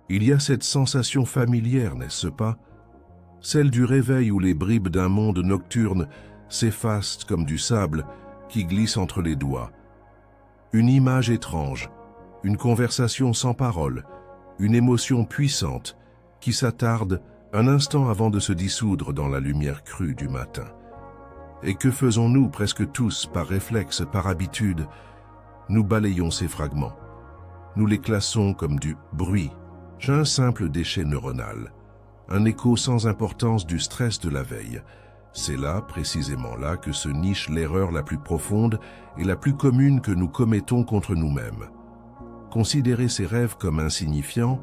Il y a cette sensation familière, n'est-ce pas? Celle du réveil où les bribes d'un monde nocturne s'effacent comme du sable qui glisse entre les doigts. Une image étrange, une conversation sans parole, une émotion puissante qui s'attarde un instant avant de se dissoudre dans la lumière crue du matin. Et que faisons-nous presque tous, par réflexe, par habitude? Nous balayons ces fragments. Nous les classons comme du bruit, un simple déchet neuronal, un écho sans importance du stress de la veille. C'est là, précisément là, que se niche l'erreur la plus profonde et la plus commune que nous commettons contre nous-mêmes. Considérer ces rêves comme insignifiants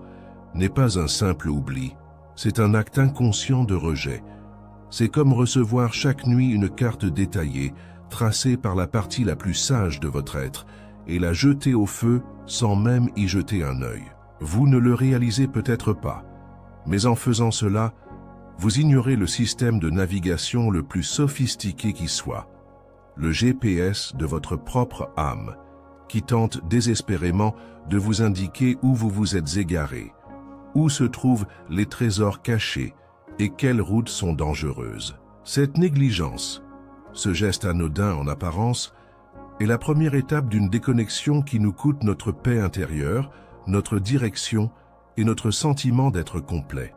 n'est pas un simple oubli, c'est un acte inconscient de rejet. C'est comme recevoir chaque nuit une carte détaillée, tracée par la partie la plus sage de votre être, et la jeter au feu sans même y jeter un œil. Vous ne le réalisez peut-être pas, mais en faisant cela, vous ignorez le système de navigation le plus sophistiqué qui soit, le GPS de votre propre âme, qui tente désespérément de vous indiquer où vous vous êtes égaré, où se trouvent les trésors cachés et quelles routes sont dangereuses. Cette négligence, ce geste anodin en apparence, est la première étape d'une déconnexion qui nous coûte notre paix intérieure, notre direction et notre sentiment d'être complet.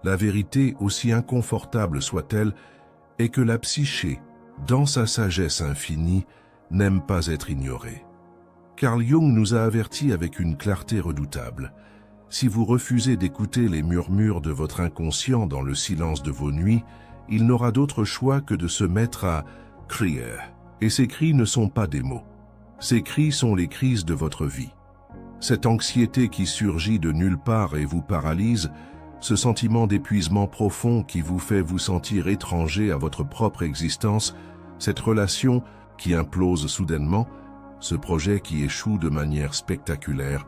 La vérité, aussi inconfortable soit-elle, est que la psyché, dans sa sagesse infinie, n'aime pas être ignorée. Carl Jung nous a avertis avec une clarté redoutable. Si vous refusez d'écouter les murmures de votre inconscient dans le silence de vos nuits, il n'aura d'autre choix que de se mettre à crier. Et ces cris ne sont pas des mots. Ces cris sont les crises de votre vie. Cette anxiété qui surgit de nulle part et vous paralyse, ce sentiment d'épuisement profond qui vous fait vous sentir étranger à votre propre existence, cette relation qui implose soudainement, ce projet qui échoue de manière spectaculaire,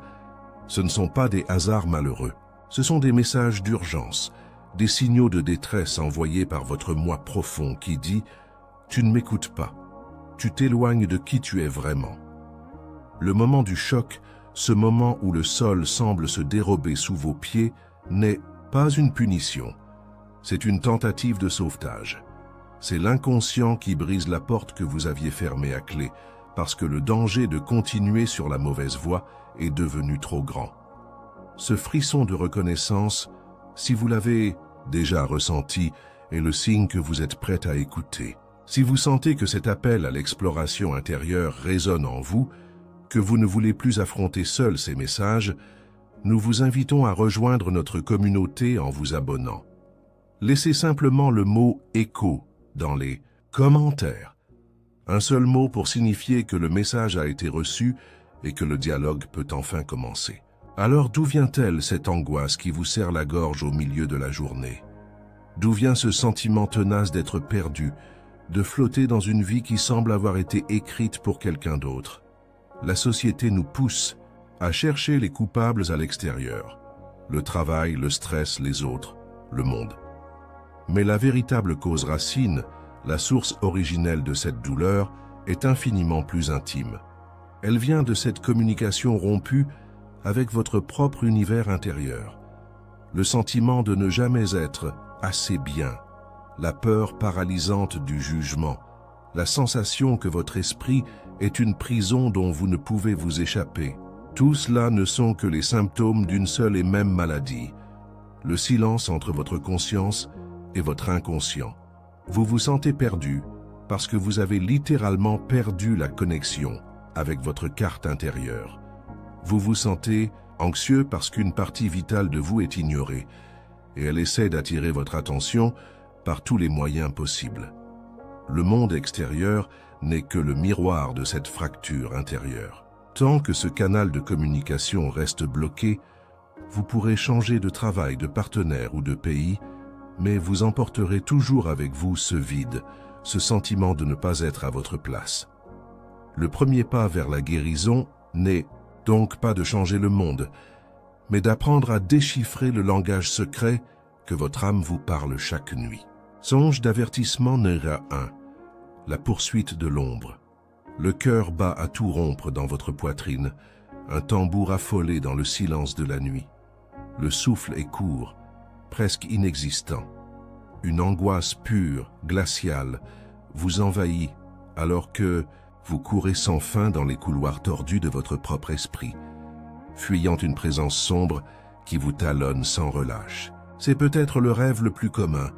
ce ne sont pas des hasards malheureux. Ce sont des messages d'urgence, des signaux de détresse envoyés par votre moi profond qui dit « Tu ne m'écoutes pas, tu t'éloignes de qui tu es vraiment ». Le moment du choc, ce moment où le sol semble se dérober sous vos pieds, n'est pas une punition, c'est une tentative de sauvetage. C'est l'inconscient qui brise la porte que vous aviez fermée à clé, parce que le danger de continuer sur la mauvaise voie est devenu trop grand. Ce frisson de reconnaissance, si vous l'avez déjà ressenti, est le signe que vous êtes prêt à écouter. Si vous sentez que cet appel à l'exploration intérieure résonne en vous, que vous ne voulez plus affronter seul ces messages, nous vous invitons à rejoindre notre communauté en vous abonnant. Laissez simplement le mot « écho » dans les commentaires. Un seul mot pour signifier que le message a été reçu et que le dialogue peut enfin commencer. Alors d'où vient-elle cette angoisse qui vous serre la gorge au milieu de la journée? D'où vient ce sentiment tenace d'être perdu, de flotter dans une vie qui semble avoir été écrite pour quelqu'un d'autre? La société nous pousse à chercher les coupables à l'extérieur. Le travail, le stress, les autres, le monde. Mais la véritable cause racine, la source originelle de cette douleur, est infiniment plus intime. Elle vient de cette communication rompue avec votre propre univers intérieur. Le sentiment de ne jamais être assez bien, la peur paralysante du jugement, la sensation que votre esprit est une prison dont vous ne pouvez vous échapper. Tout cela ne sont que les symptômes d'une seule et même maladie, le silence entre votre conscience et votre inconscient. Vous vous sentez perdu parce que vous avez littéralement perdu la connexion avec votre carte intérieure. Vous vous sentez anxieux parce qu'une partie vitale de vous est ignorée et elle essaie d'attirer votre attention par tous les moyens possibles. Le monde extérieur n'est que le miroir de cette fracture intérieure. Tant que ce canal de communication reste bloqué, vous pourrez changer de travail, de partenaire ou de pays, mais vous emporterez toujours avec vous ce vide, ce sentiment de ne pas être à votre place. Le premier pas vers la guérison n'est donc pas de changer le monde, mais d'apprendre à déchiffrer le langage secret que votre âme vous parle chaque nuit. Songe d'avertissement numéro 1, la poursuite de l'ombre. Le cœur bat à tout rompre dans votre poitrine, un tambour affolé dans le silence de la nuit. Le souffle est court, presque inexistant. Une angoisse pure, glaciale, vous envahit alors que vous courez sans fin dans les couloirs tordus de votre propre esprit, fuyant une présence sombre qui vous talonne sans relâche. C'est peut-être le rêve le plus commun,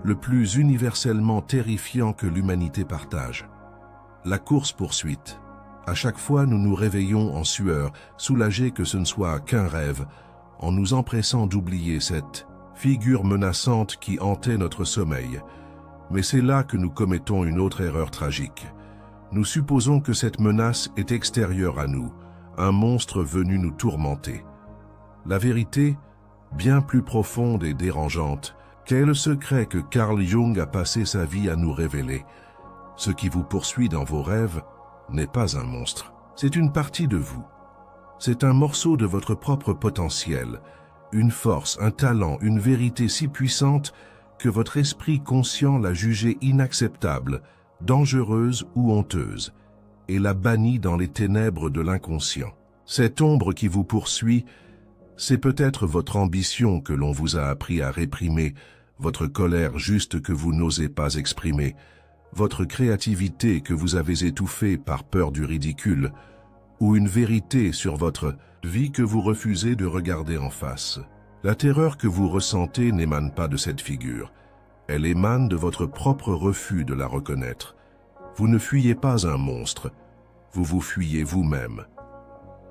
le plus universellement terrifiant que l'humanité partage. La course-poursuite. À chaque fois, nous nous réveillons en sueur, soulagés que ce ne soit qu'un rêve, en nous empressant d'oublier cette figure menaçante qui hantait notre sommeil. Mais c'est là que nous commettons une autre erreur tragique. Nous supposons que cette menace est extérieure à nous, un monstre venu nous tourmenter. La vérité, bien plus profonde et dérangeante, qu'est le secret que Carl Jung a passé sa vie à nous révéler. Ce qui vous poursuit dans vos rêves n'est pas un monstre, c'est une partie de vous. C'est un morceau de votre propre potentiel, une force, un talent, une vérité si puissante que votre esprit conscient l'a jugée inacceptable, dangereuse ou honteuse, et la bannit dans les ténèbres de l'inconscient. Cette ombre qui vous poursuit, c'est peut-être votre ambition que l'on vous a appris à réprimer, votre colère juste que vous n'osez pas exprimer, votre créativité que vous avez étouffée par peur du ridicule, ou une vérité sur votre vie que vous refusez de regarder en face. La terreur que vous ressentez n'émane pas de cette figure. Elle émane de votre propre refus de la reconnaître. Vous ne fuyez pas un monstre, vous vous fuyez vous-même.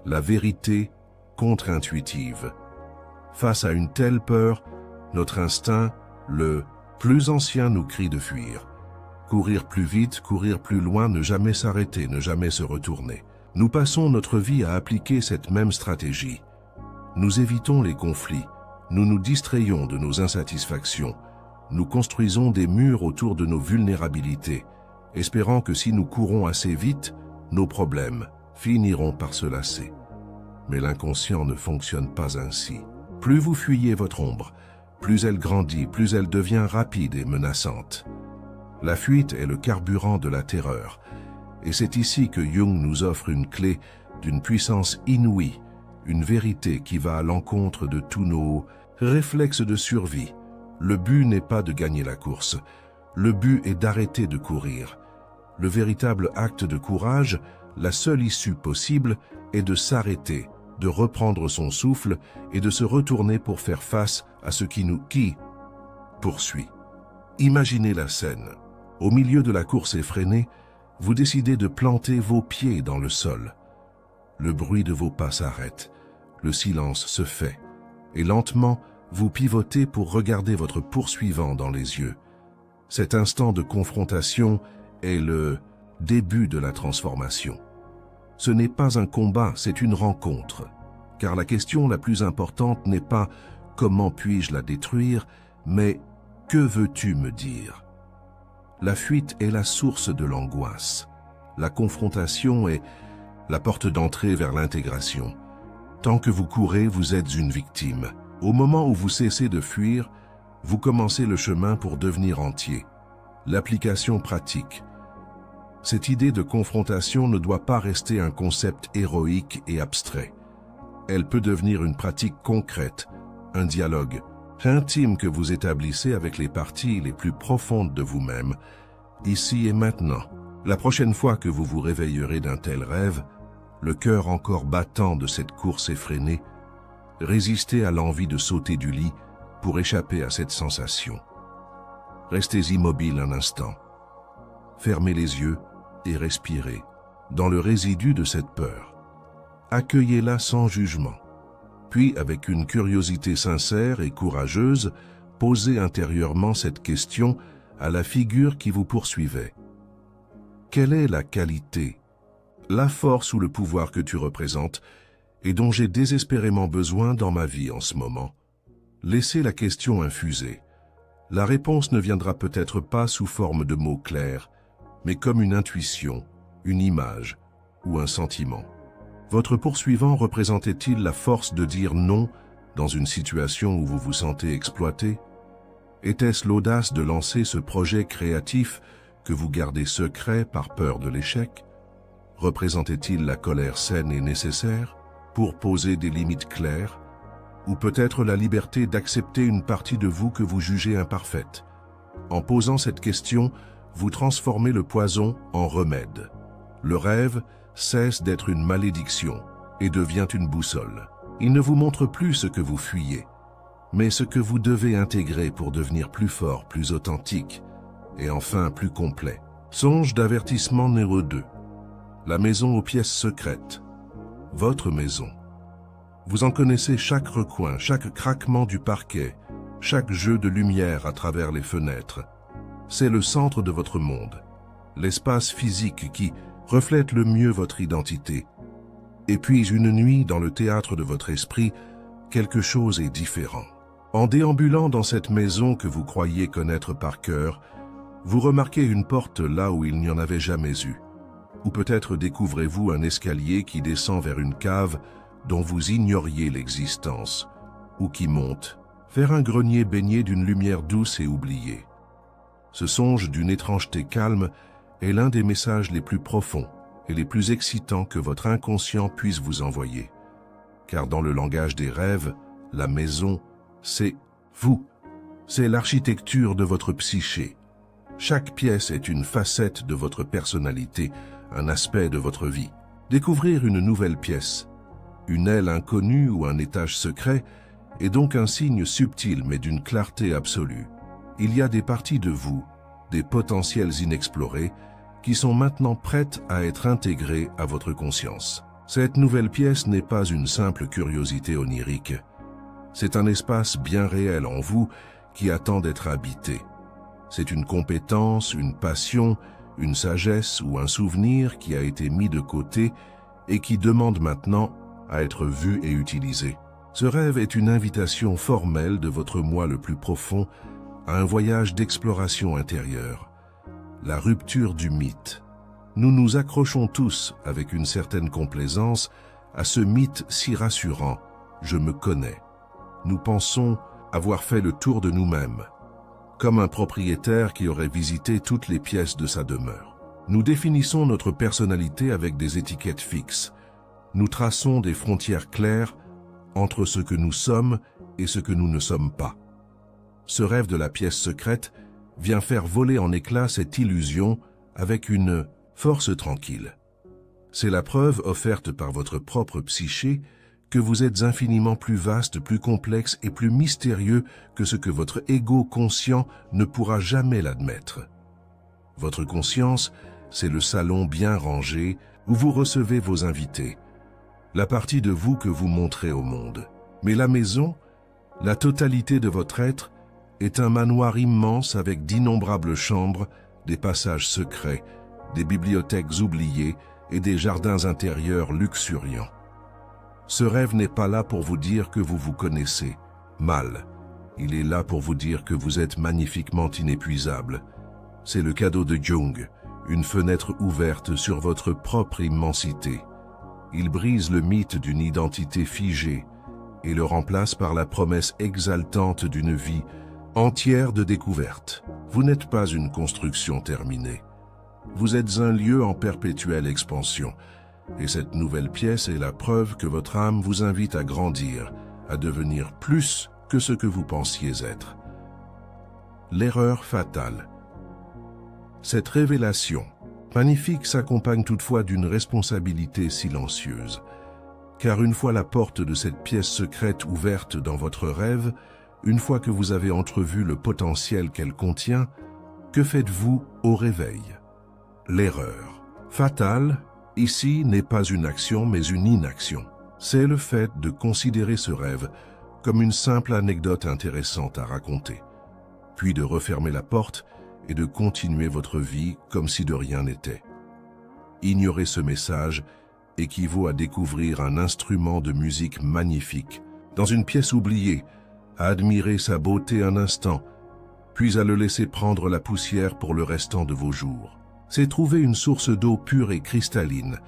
La vérité contre-intuitive. Face à une telle peur, notre instinct, le plus ancien, nous crie de fuir. Courir plus vite, courir plus loin, ne jamais s'arrêter, ne jamais se retourner. Nous passons notre vie à appliquer cette même stratégie. Nous évitons les conflits, nous nous distrayons de nos insatisfactions, nous construisons des murs autour de nos vulnérabilités, espérant que si nous courons assez vite, nos problèmes finiront par se lasser. Mais l'inconscient ne fonctionne pas ainsi. Plus vous fuyez votre ombre, plus elle grandit, plus elle devient rapide et menaçante. La fuite est le carburant de la terreur, et c'est ici que Jung nous offre une clé d'une puissance inouïe, une vérité qui va à l'encontre de tous nos réflexes de survie. Le but n'est pas de gagner la course, le but est d'arrêter de courir. Le véritable acte de courage, la seule issue possible, est de s'arrêter, de reprendre son souffle et de se retourner pour faire face à ce qui nous poursuit. Imaginez la scène. Au milieu de la course effrénée, vous décidez de planter vos pieds dans le sol. Le bruit de vos pas s'arrête, le silence se fait, et lentement, vous pivotez pour regarder votre poursuivant dans les yeux. Cet instant de confrontation est le début de la transformation. Ce n'est pas un combat, c'est une rencontre. Car la question la plus importante n'est pas « comment puis-je la détruire ?», mais « que veux-tu me dire ?» La fuite est la source de l'angoisse. La confrontation est la porte d'entrée vers l'intégration. Tant que vous courez, vous êtes une victime. Au moment où vous cessez de fuir, vous commencez le chemin pour devenir entier. L'application pratique. Cette idée de confrontation ne doit pas rester un concept héroïque et abstrait. Elle peut devenir une pratique concrète, un dialogue intime que vous établissez avec les parties les plus profondes de vous-même, ici et maintenant. La prochaine fois que vous vous réveillerez d'un tel rêve, le cœur encore battant de cette course effrénée, résistez à l'envie de sauter du lit pour échapper à cette sensation. Restez immobile un instant. Fermez les yeux et respirez dans le résidu de cette peur. Accueillez-la sans jugement. Puis, avec une curiosité sincère et courageuse, posez intérieurement cette question à la figure qui vous poursuivait. Quelle est la qualité, la force ou le pouvoir que tu représentes et dont j'ai désespérément besoin dans ma vie en ce moment? Laissez la question infuser. La réponse ne viendra peut-être pas sous forme de mots clairs, mais comme une intuition, une image ou un sentiment. Votre poursuivant représentait-il la force de dire non dans une situation où vous vous sentez exploité? Était-ce l'audace de lancer ce projet créatif que vous gardez secret par peur de l'échec? Représentait-il la colère saine et nécessaire pour poser des limites claires? ou peut-être la liberté d'accepter une partie de vous que vous jugez imparfaite. En posant cette question, vous transformez le poison en remède. Le rêve cesse d'être une malédiction et devient une boussole. Il ne vous montre plus ce que vous fuyez, mais ce que vous devez intégrer pour devenir plus fort, plus authentique et enfin plus complet. Songe d'avertissement numéro 2. La maison aux pièces secrètes. Votre maison. Vous en connaissez chaque recoin, chaque craquement du parquet, chaque jeu de lumière à travers les fenêtres. C'est le centre de votre monde, l'espace physique qui reflète le mieux votre identité. Et puis une nuit, dans le théâtre de votre esprit, quelque chose est différent. En déambulant dans cette maison que vous croyez connaître par cœur, vous remarquez une porte là où il n'y en avait jamais eu. Ou peut-être découvrez-vous un escalier qui descend vers une cave dont vous ignoriez l'existence, ou qui monte vers un grenier baigné d'une lumière douce et oubliée. Ce songe d'une étrangeté calme est l'un des messages les plus profonds et les plus excitants que votre inconscient puisse vous envoyer. Car dans le langage des rêves, la maison, c'est vous. C'est l'architecture de votre psyché. Chaque pièce est une facette de votre personnalité, un aspect de votre vie. Découvrir une nouvelle pièce, une aile inconnue ou un étage secret, est donc un signe subtil mais d'une clarté absolue. Il y a des parties de vous, des potentiels inexplorés, qui sont maintenant prêtes à être intégrées à votre conscience. Cette nouvelle pièce n'est pas une simple curiosité onirique. C'est un espace bien réel en vous qui attend d'être habité. C'est une compétence, une passion, une sagesse ou un souvenir qui a été mis de côté et qui demande maintenant à être vu et utilisé. Ce rêve est une invitation formelle de votre moi le plus profond à un voyage d'exploration intérieure. La rupture du mythe. Nous nous accrochons tous, avec une certaine complaisance, à ce mythe si rassurant. Je me connais. Nous pensons avoir fait le tour de nous-mêmes, comme un propriétaire qui aurait visité toutes les pièces de sa demeure. Nous définissons notre personnalité avec des étiquettes fixes. Nous traçons des frontières claires entre ce que nous sommes et ce que nous ne sommes pas. Ce rêve de la pièce secrète vient faire voler en éclats cette illusion avec une force tranquille. C'est la preuve offerte par votre propre psyché que vous êtes infiniment plus vaste, plus complexe et plus mystérieux que ce que votre ego conscient ne pourra jamais l'admettre. Votre conscience, c'est le salon bien rangé où vous recevez vos invités, la partie de vous que vous montrez au monde. Mais la maison, la totalité de votre être, est un manoir immense avec d'innombrables chambres, des passages secrets, des bibliothèques oubliées et des jardins intérieurs luxuriants. Ce rêve n'est pas là pour vous dire que vous vous connaissez. Mal. Il est là pour vous dire que vous êtes magnifiquement inépuisable. C'est le cadeau de Jung, une fenêtre ouverte sur votre propre immensité. Il brise le mythe d'une identité figée et le remplace par la promesse exaltante d'une vie entière de découvertes. Vous n'êtes pas une construction terminée. Vous êtes un lieu en perpétuelle expansion. Et cette nouvelle pièce est la preuve que votre âme vous invite à grandir, à devenir plus que ce que vous pensiez être. L'erreur fatale. Cette révélation magnifique s'accompagne toutefois d'une responsabilité silencieuse. Car une fois la porte de cette pièce secrète ouverte dans votre rêve, une fois que vous avez entrevu le potentiel qu'elle contient, que faites-vous au réveil? L'erreur fatale, ici, n'est pas une action mais une inaction. C'est le fait de considérer ce rêve comme une simple anecdote intéressante à raconter, puis de refermer la porte et de continuer votre vie comme si de rien n'était. Ignorer ce message équivaut à découvrir un instrument de musique magnifique dans une pièce oubliée, à admirer sa beauté un instant, puis à le laisser prendre la poussière pour le restant de vos jours. C'est trouver une source d'eau pure et cristalline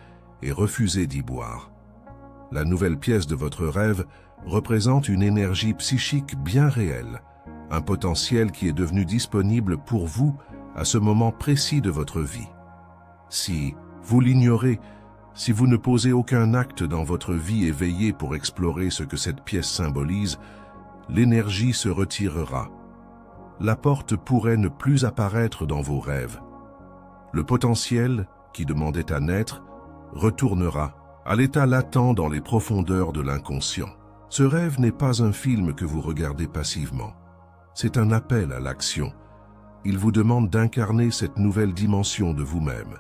et refuser d'y boire. La nouvelle pièce de votre rêve représente une énergie psychique bien réelle, un potentiel qui est devenu disponible pour vous à ce moment précis de votre vie. Si vous l'ignorez, Si vous ne posez aucun acte dans votre vie éveillée pour explorer ce que cette pièce symbolise, l'énergie se retirera. La porte pourrait ne plus apparaître dans vos rêves. Le potentiel, qui demandait à naître, retournera à l'état latent dans les profondeurs de l'inconscient. Ce rêve n'est pas un film que vous regardez passivement. C'est un appel à l'action. Il vous demande d'incarner cette nouvelle dimension de vous-même.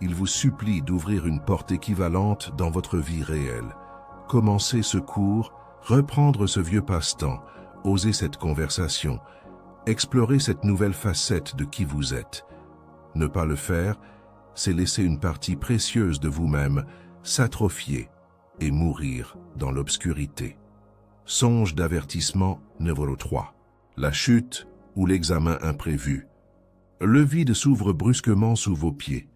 Il vous supplie d'ouvrir une porte équivalente dans votre vie réelle. Commencer ce cours, reprendre ce vieux passe-temps, oser cette conversation, explorer cette nouvelle facette de qui vous êtes. Ne pas le faire, c'est laisser une partie précieuse de vous-même s'atrophier et mourir dans l'obscurité. Songe d'avertissement numéro 3. La chute ou l'examen imprévu. Le vide s'ouvre brusquement sous vos pieds.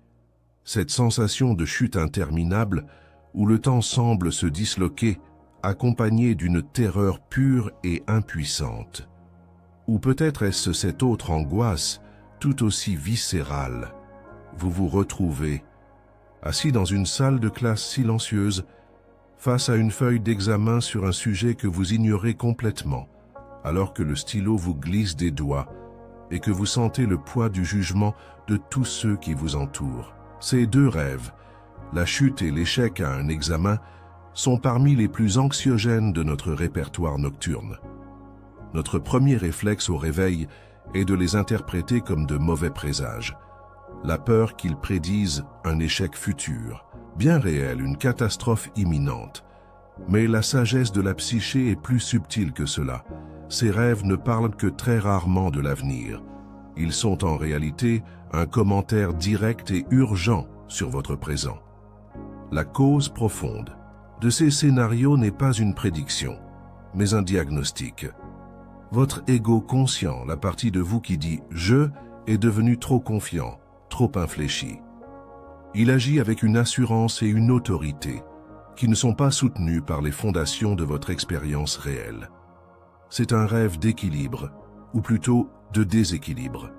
Cette sensation de chute interminable où le temps semble se disloquer, accompagnée d'une terreur pure et impuissante. Ou peut-être est-ce cette autre angoisse, tout aussi viscérale. Vous vous retrouvez, assis dans une salle de classe silencieuse, face à une feuille d'examen sur un sujet que vous ignorez complètement, alors que le stylo vous glisse des doigts et que vous sentez le poids du jugement de tous ceux qui vous entourent. Ces deux rêves, la chute et l'échec à un examen, sont parmi les plus anxiogènes de notre répertoire nocturne. Notre premier réflexe au réveil est de les interpréter comme de mauvais présages. La peur qu'ils prédisent un échec futur, bien réel, une catastrophe imminente. Mais la sagesse de la psyché est plus subtile que cela. Ces rêves ne parlent que très rarement de l'avenir. Ils sont en réalité un commentaire direct et urgent sur votre présent. La cause profonde de ces scénarios n'est pas une prédiction, mais un diagnostic. Votre ego conscient, la partie de vous qui dit « je » est devenu trop confiant, trop infléchi. Il agit avec une assurance et une autorité qui ne sont pas soutenues par les fondations de votre expérience réelle. C'est un rêve d'équilibre, ou plutôt de déséquilibre.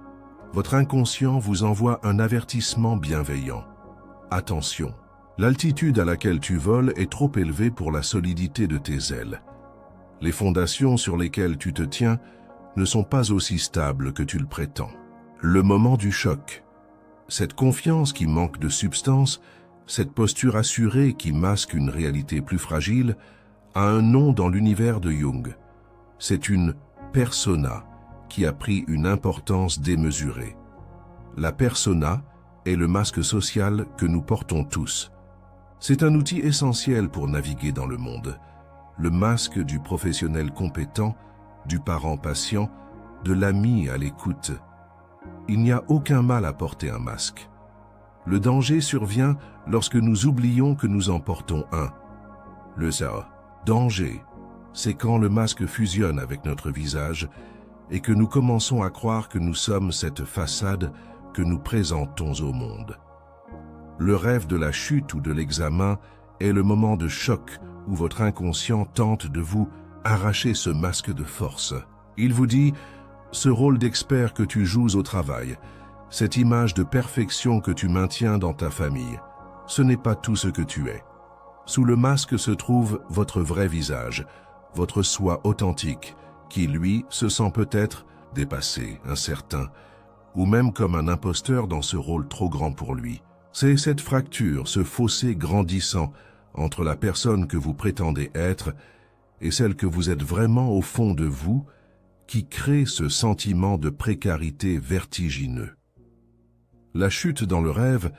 Votre inconscient vous envoie un avertissement bienveillant. Attention, l'altitude à laquelle tu voles est trop élevée pour la solidité de tes ailes. Les fondations sur lesquelles tu te tiens ne sont pas aussi stables que tu le prétends. Le moment du choc, cette confiance qui manque de substance, cette posture assurée qui masque une réalité plus fragile, a un nom dans l'univers de Jung. C'est une persona qui a pris une importance démesurée. La persona est le masque social que nous portons tous. C'est un outil essentiel pour naviguer dans le monde. Le masque du professionnel compétent, du parent patient, de l'ami à l'écoute. Il n'y a aucun mal à porter un masque. Le danger survient lorsque nous oublions que nous en portons un. Le danger, c'est quand le masque fusionne avec notre visage et que nous commençons à croire que nous sommes cette façade que nous présentons au monde. Le rêve de la chute ou de l'examen est le moment de choc où votre inconscient tente de vous arracher ce masque de force. Il vous dit « ce rôle d'expert que tu joues au travail, cette image de perfection que tu maintiens dans ta famille, ce n'est pas tout ce que tu es. Sous le masque se trouve votre vrai visage, votre soi authentique, qui, lui, se sent peut-être dépassé, incertain, ou même comme un imposteur dans ce rôle trop grand pour lui. C'est cette fracture, ce fossé grandissant entre la personne que vous prétendez être et celle que vous êtes vraiment au fond de vous, qui crée ce sentiment de précarité vertigineux. La chute dans le rêve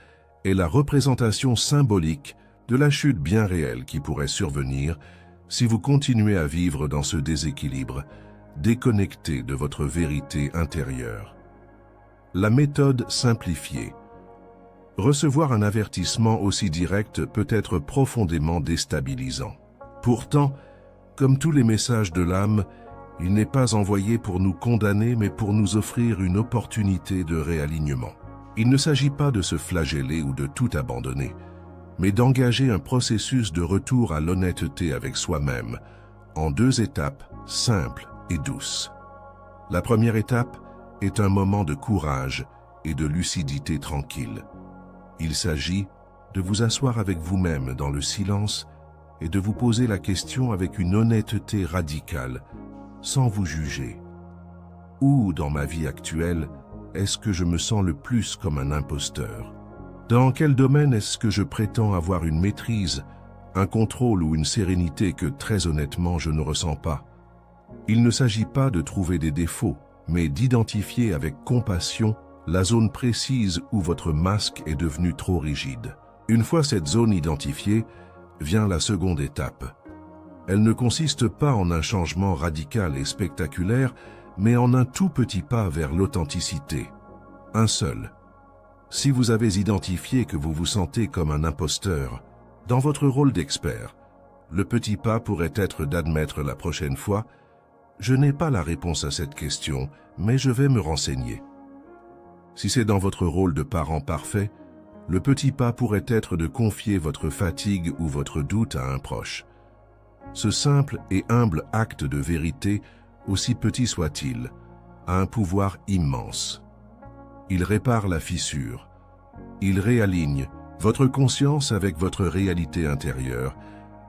est la représentation symbolique de la chute bien réelle qui pourrait survenir si vous continuez à vivre dans ce déséquilibre, déconnecté de votre vérité intérieure. La méthode simplifiée. Recevoir un avertissement aussi direct peut être profondément déstabilisant. Pourtant, comme tous les messages de l'âme, il n'est pas envoyé pour nous condamner mais pour nous offrir une opportunité de réalignement. Il ne s'agit pas de se flageller ou de tout abandonner, mais d'engager un processus de retour à l'honnêteté avec soi-même, en 2 étapes simples et douces. La première étape est un moment de courage et de lucidité tranquille. Il s'agit de vous asseoir avec vous-même dans le silence et de vous poser la question avec une honnêteté radicale, sans vous juger. Où, dans ma vie actuelle, est-ce que je me sens le plus comme un imposteur? Dans quel domaine est-ce que je prétends avoir une maîtrise, un contrôle ou une sérénité que, très honnêtement, je ne ressens pas? Il ne s'agit pas de trouver des défauts, mais d'identifier avec compassion la zone précise où votre masque est devenu trop rigide. Une fois cette zone identifiée, vient la seconde étape. Elle ne consiste pas en un changement radical et spectaculaire, mais en un tout petit pas vers l'authenticité. Un seul. Si vous avez identifié que vous vous sentez comme un imposteur, dans votre rôle d'expert, le petit pas pourrait être d'admettre la prochaine fois « Je n'ai pas la réponse à cette question, mais je vais me renseigner ». Si c'est dans votre rôle de parent parfait, le petit pas pourrait être de confier votre fatigue ou votre doute à un proche. Ce simple et humble acte de vérité, aussi petit soit-il, a un pouvoir immense. Il répare la fissure. Il réaligne votre conscience avec votre réalité intérieure,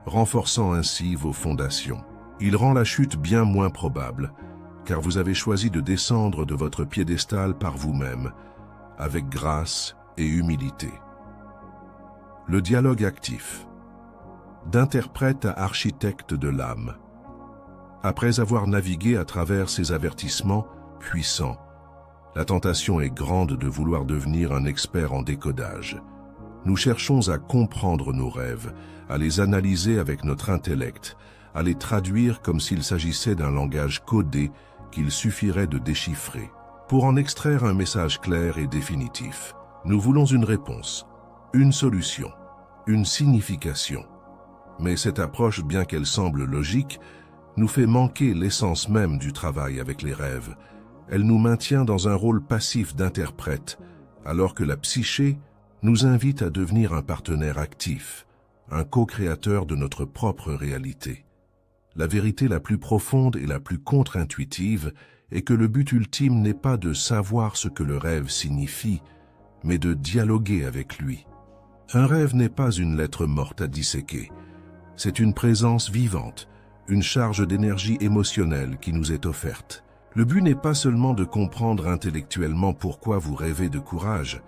renforçant ainsi vos fondations. Il rend la chute bien moins probable, car vous avez choisi de descendre de votre piédestal par vous-même, avec grâce et humilité. Le dialogue actif. D'interprète à architecte de l'âme. Après avoir navigué à travers ces avertissements puissants, la tentation est grande de vouloir devenir un expert en décodage. Nous cherchons à comprendre nos rêves, à les analyser avec notre intellect, à les traduire comme s'il s'agissait d'un langage codé qu'il suffirait de déchiffrer. Pour en extraire un message clair et définitif, nous voulons une réponse, une solution, une signification. Mais cette approche, bien qu'elle semble logique, nous fait manquer l'essence même du travail avec les rêves. Elle nous maintient dans un rôle passif d'interprète, alors que la psyché nous invite à devenir un partenaire actif, un co-créateur de notre propre réalité. La vérité la plus profonde et la plus contre-intuitive est que le but ultime n'est pas de savoir ce que le rêve signifie, mais de dialoguer avec lui. Un rêve n'est pas une lettre morte à disséquer. C'est une présence vivante, une charge d'énergie émotionnelle qui nous est offerte. Le but n'est pas seulement de comprendre intellectuellement pourquoi vous rêvez de courage,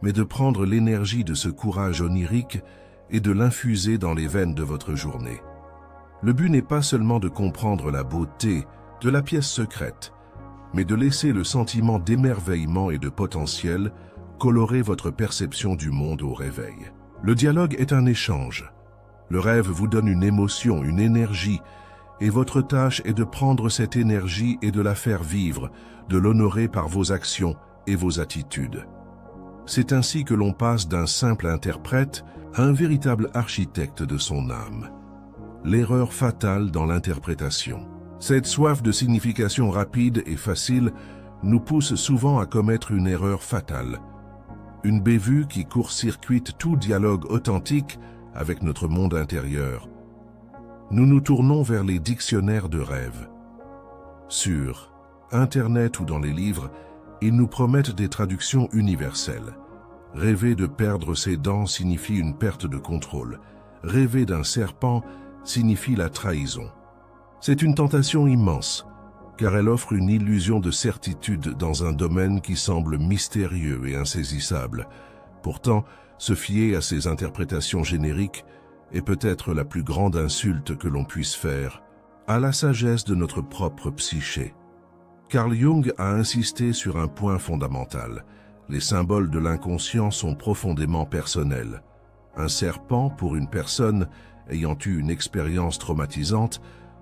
mais de prendre l'énergie de ce courage onirique et de l'infuser dans les veines de votre journée. Le but n'est pas seulement de comprendre la beauté de la pièce secrète, mais de laisser le sentiment d'émerveillement et de potentiel colorer votre perception du monde au réveil. Le dialogue est un échange. Le rêve vous donne une émotion, une énergie, et votre tâche est de prendre cette énergie et de la faire vivre, de l'honorer par vos actions et vos attitudes. C'est ainsi que l'on passe d'un simple interprète à un véritable architecte de son âme. L'erreur fatale dans l'interprétation. Cette soif de signification rapide et facile nous pousse souvent à commettre une erreur fatale. Une bévue qui court-circuite tout dialogue authentique avec notre monde intérieur. Nous nous tournons vers les dictionnaires de rêves. Sur Internet ou dans les livres, ils nous promettent des traductions universelles. Rêver de perdre ses dents signifie une perte de contrôle. Rêver d'un serpent signifie la trahison. C'est une tentation immense, car elle offre une illusion de certitude dans un domaine qui semble mystérieux et insaisissable. Pourtant, se fier à ces interprétations génériques est peut-être la plus grande insulte que l'on puisse faire à la sagesse de notre propre psyché. Carl Jung a insisté sur un point fondamental. Les symboles de l'inconscient sont profondément personnels. Un serpent, pour une personne ayant eu une expérience traumatisante,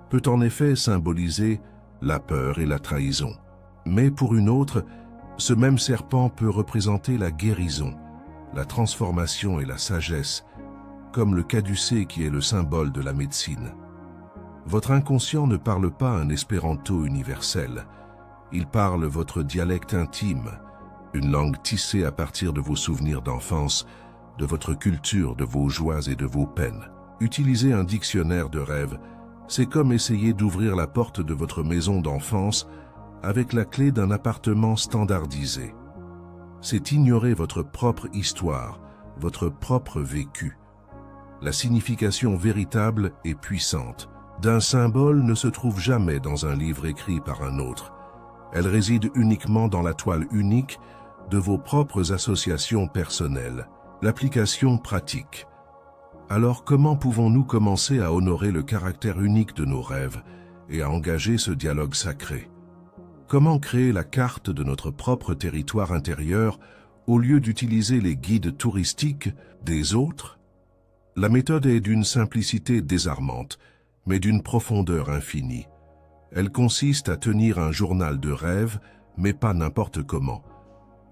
peut en effet symboliser la peur et la trahison. Mais pour une autre, ce même serpent peut représenter la guérison, la transformation et la sagesse, comme le caducée qui est le symbole de la médecine. Votre inconscient ne parle pas un espéranto universel. Il parle votre dialecte intime, une langue tissée à partir de vos souvenirs d'enfance, de votre culture, de vos joies et de vos peines. Utiliser un dictionnaire de rêves, c'est comme essayer d'ouvrir la porte de votre maison d'enfance avec la clé d'un appartement standardisé. C'est ignorer votre propre histoire, votre propre vécu. La signification véritable et puissante d'un symbole ne se trouve jamais dans un livre écrit par un autre. Elle réside uniquement dans la toile unique de vos propres associations personnelles, l'application pratique. Alors comment pouvons-nous commencer à honorer le caractère unique de nos rêves et à engager ce dialogue sacré? Comment créer la carte de notre propre territoire intérieur au lieu d'utiliser les guides touristiques des autres? La méthode est d'une simplicité désarmante, mais d'une profondeur infinie. Elle consiste à tenir un journal de rêves, mais pas n'importe comment.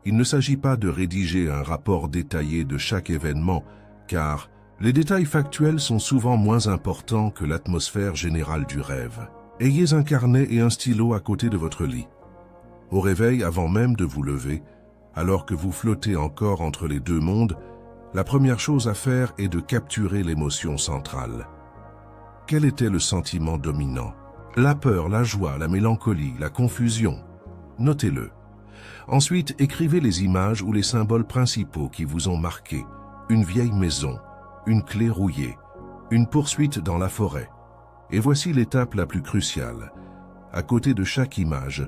Il ne s'agit pas de rédiger un rapport détaillé de chaque événement, car les détails factuels sont souvent moins importants que l'atmosphère générale du rêve. Ayez un carnet et un stylo à côté de votre lit. Au réveil, avant même de vous lever, alors que vous flottez encore entre les deux mondes, la première chose à faire est de capturer l'émotion centrale. Quel était le sentiment dominant? La peur, la joie, la mélancolie, la confusion? Notez-le. Ensuite, écrivez les images ou les symboles principaux qui vous ont marqué. Une vieille maison, une clé rouillée, une poursuite dans la forêt. Et voici l'étape la plus cruciale. À côté de chaque image,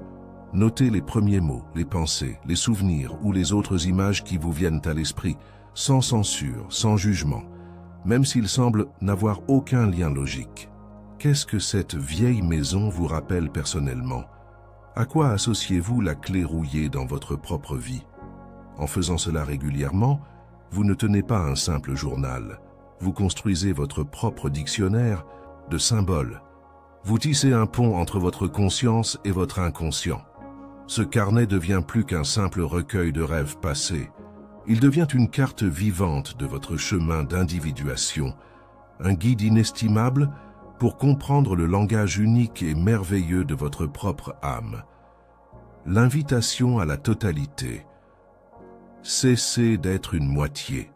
notez les premiers mots, les pensées, les souvenirs ou les autres images qui vous viennent à l'esprit, sans censure, sans jugement, même s'ils semblent n'avoir aucun lien logique. Qu'est-ce que cette vieille maison vous rappelle personnellement? À quoi associez-vous la clé rouillée dans votre propre vie? En faisant cela régulièrement, vous ne tenez pas un simple journal. Vous construisez votre propre dictionnaire de symboles. Vous tissez un pont entre votre conscience et votre inconscient. Ce carnet devient plus qu'un simple recueil de rêves passés. Il devient une carte vivante de votre chemin d'individuation, un guide inestimable pour comprendre le langage unique et merveilleux de votre propre âme. L'invitation à la totalité. Cessez d'être une moitié.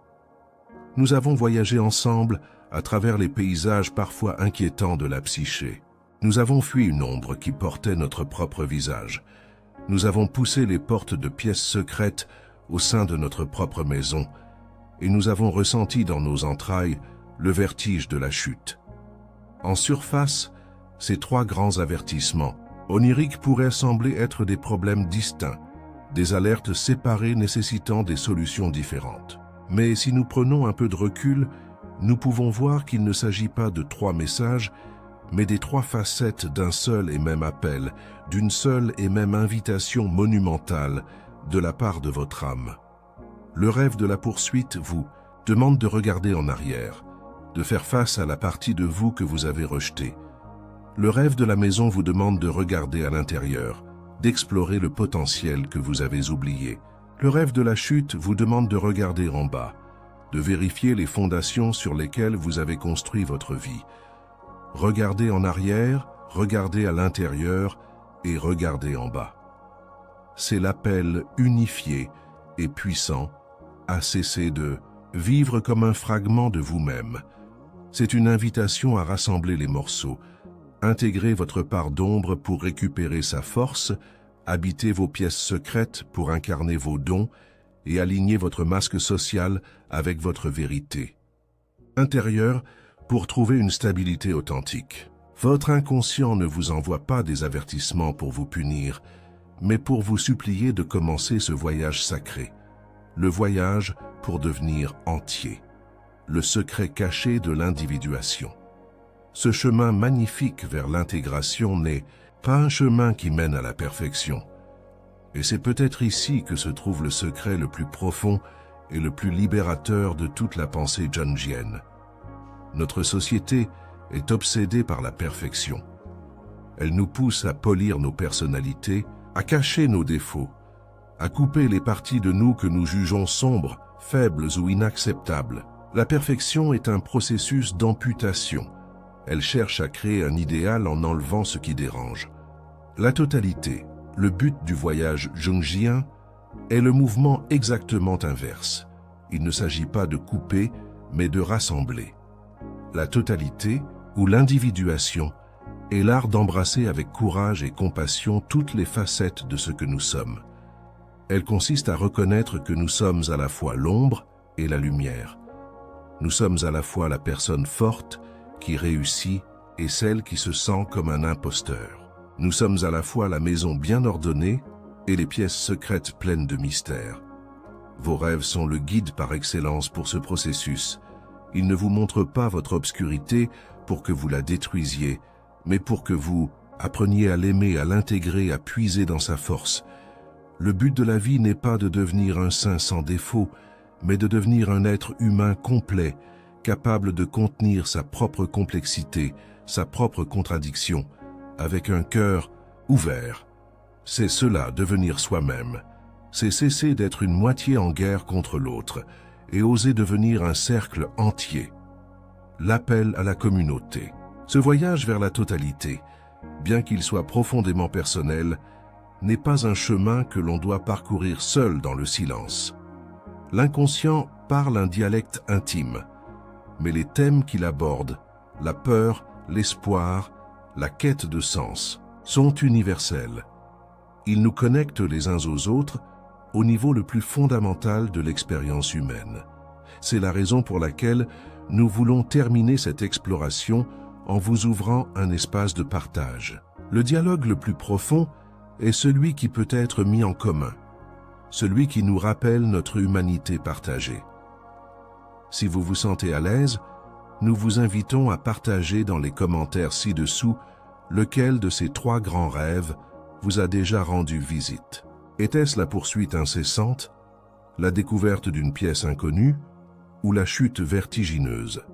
Nous avons voyagé ensemble à travers les paysages parfois inquiétants de la psyché. Nous avons fui une ombre qui portait notre propre visage. Nous avons poussé les portes de pièces secrètes au sein de notre propre maison, et nous avons ressenti dans nos entrailles le vertige de la chute. En surface, ces trois grands avertissements oniriques pourraient sembler être des problèmes distincts, des alertes séparées nécessitant des solutions différentes. Mais si nous prenons un peu de recul, nous pouvons voir qu'il ne s'agit pas de trois messages, mais des trois facettes d'un seul et même appel, d'une seule et même invitation monumentale de la part de votre âme. Le rêve de la poursuite vous demande de regarder en arrière, de faire face à la partie de vous que vous avez rejetée. Le rêve de la maison vous demande de regarder à l'intérieur, d'explorer le potentiel que vous avez oublié. Le rêve de la chute vous demande de regarder en bas, de vérifier les fondations sur lesquelles vous avez construit votre vie. Regardez en arrière, regardez à l'intérieur et regardez en bas. C'est l'appel unifié et puissant à cesser de vivre comme un fragment de vous-même. C'est une invitation à rassembler les morceaux, intégrer votre part d'ombre pour récupérer sa force, habiter vos pièces secrètes pour incarner vos dons et aligner votre masque social avec votre vérité intérieure pour trouver une stabilité authentique. Votre inconscient ne vous envoie pas des avertissements pour vous punir, mais pour vous supplier de commencer ce voyage sacré, le voyage pour devenir entier, le secret caché de l'individuation. Ce chemin magnifique vers l'intégration n'est pas un chemin qui mène à la perfection. Et c'est peut-être ici que se trouve le secret le plus profond et le plus libérateur de toute la pensée jungienne. Notre société est obsédée par la perfection. Elle nous pousse à polir nos personnalités, à cacher nos défauts, à couper les parties de nous que nous jugeons sombres, faibles ou inacceptables. La perfection est un processus d'amputation. Elle cherche à créer un idéal en enlevant ce qui dérange. La totalité, le but du voyage jungien, est le mouvement exactement inverse. Il ne s'agit pas de couper, mais de rassembler. La totalité, ou l'individuation, est l'art d'embrasser avec courage et compassion toutes les facettes de ce que nous sommes. Elle consiste à reconnaître que nous sommes à la fois l'ombre et la lumière. Nous sommes à la fois la personne forte qui réussit et celle qui se sent comme un imposteur. Nous sommes à la fois la maison bien ordonnée et les pièces secrètes pleines de mystères. Vos rêves sont le guide par excellence pour ce processus. Ils ne vous montrent pas votre obscurité pour que vous la détruisiez, mais pour que vous appreniez à l'aimer, à l'intégrer, à puiser dans sa force. Le but de la vie n'est pas de devenir un saint sans défaut, mais de devenir un être humain complet, capable de contenir sa propre complexité, sa propre contradiction, avec un cœur ouvert. C'est cela, devenir soi-même. C'est cesser d'être une moitié en guerre contre l'autre et oser devenir un cercle entier. L'appel à la communauté. Ce voyage vers la totalité, bien qu'il soit profondément personnel, n'est pas un chemin que l'on doit parcourir seul dans le silence. L'inconscient parle un dialecte intime, mais les thèmes qu'il aborde, la peur, l'espoir, la quête de sens, sont universels. Ils nous connectent les uns aux autres au niveau le plus fondamental de l'expérience humaine. C'est la raison pour laquelle nous voulons terminer cette exploration en vous ouvrant un espace de partage. Le dialogue le plus profond est celui qui peut être mis en commun, celui qui nous rappelle notre humanité partagée. Si vous vous sentez à l'aise, nous vous invitons à partager dans les commentaires ci-dessous lequel de ces 3 grands rêves vous a déjà rendu visite. Était-ce la poursuite incessante, la découverte d'une pièce inconnue ou la chute vertigineuse?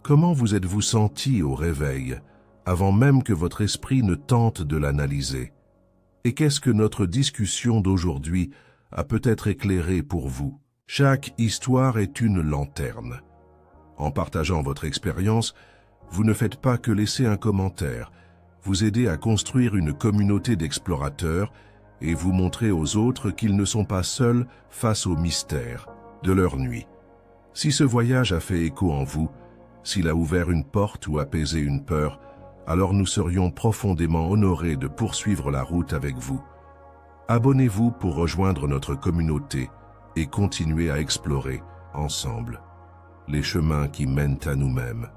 Comment vous êtes-vous senti au réveil, avant même que votre esprit ne tente de l'analyser? Et qu'est-ce que notre discussion d'aujourd'hui a peut-être éclairé pour vous? Chaque histoire est une lanterne. En partageant votre expérience, vous ne faites pas que laisser un commentaire, vous aidez à construire une communauté d'explorateurs et vous montrer aux autres qu'ils ne sont pas seuls face au mystère de leur nuit. Si ce voyage a fait écho en vous, s'il a ouvert une porte ou apaisé une peur, alors nous serions profondément honorés de poursuivre la route avec vous. Abonnez-vous pour rejoindre notre communauté et continuer à explorer, ensemble, les chemins qui mènent à nous-mêmes.